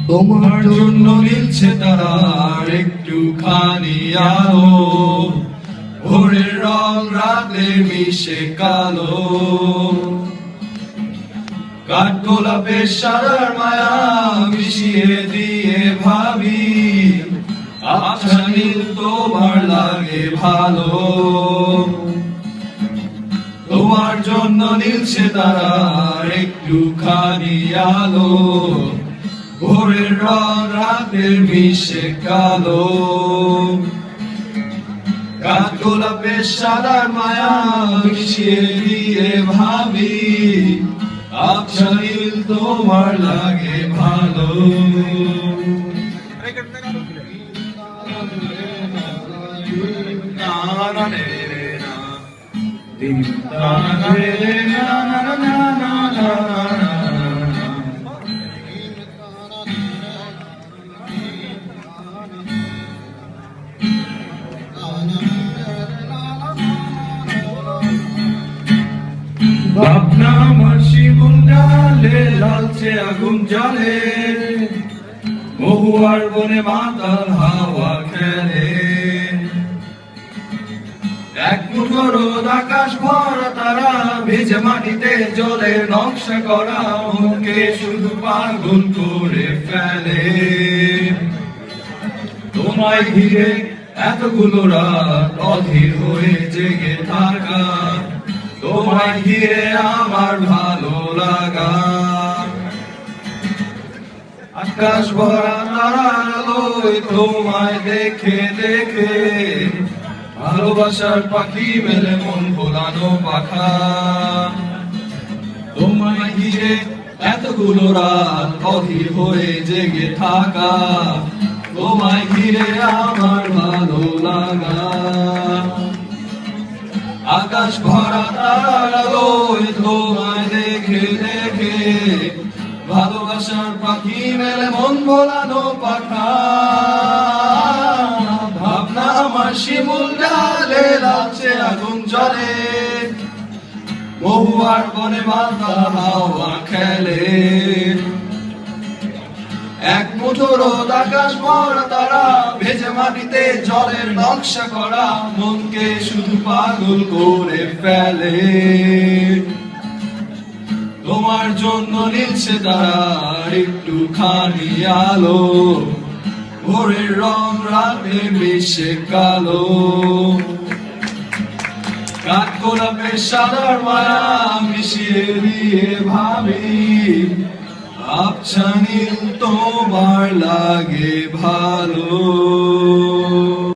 তোমার জন্য নীলছে তারার একটুখানি আলো, ভোরের রং রাতে মিশে কালো। কাঠগোলাপের সারার মায়া মিশিয়ে দিয়ে ভাবি, আবছা নীল তোমার লাগে ভালো। তোমার জন্য নীলছে তারার একটুখানি আলো, ভোরের রং রাতের মিশে কালো। কাঠগোলাপের সাদার মায়া মিশিয়ে দিয়ে ভাবি, আবছা নীল তোমার লাগে ভালো। ভাবনা আমার শিমুল ডালে লালচে আগুন জ্বলে, মহুয়ার বনে মাতাল হাওয়া খেলে। এক মুঠো রোদ আকাশ ভরা তারা, ভিজে মাটিতে জলে নকশা করা, মনকে শুধু পাগল করে ফেলে। তোমায় ঘিরে এতগুলো রাত অধীর হয়ে জেগে থাকা, তোমায় ঘিরে আমার ভালো লাগা। আকাশ ভরা তারার আলোয় তোমায় দেখে দেখে, ভালোবাসার পাখি মেলে মন ভোলানো পাখা। তোমায় ঘিরে এতগুলো রাত অধীর হয়ে জেগে থাকা, তোমায় ঘিরে আমার ভালো লাগা। আকাশ ভরা তারার আলোয় তোমায় দেখে দেখে, ভালোবাসার পাখি মেলে মন ভোলানো পাখা। ভাবনা আমার শিমুল ডালে লালচে আগুন জ্বলে, মহুয়ার বনে মাতাল হাওয়া খেলে। এক মুঠো রোদ আকাশ ভরা তারা, ভেজে মাটিতে জলের নকশা করা, মনকে শুধু পাগল করে ফেলে। তোমার জন্য নীলছে তারার একটুখানি আলো, ভোরের রং রাতে মিশে কালো। কাঠগোলাপের সাদার মায়া মিশিয়ে দিয়ে ভাবি, আবছা নীল তোমার লাগে ভালো।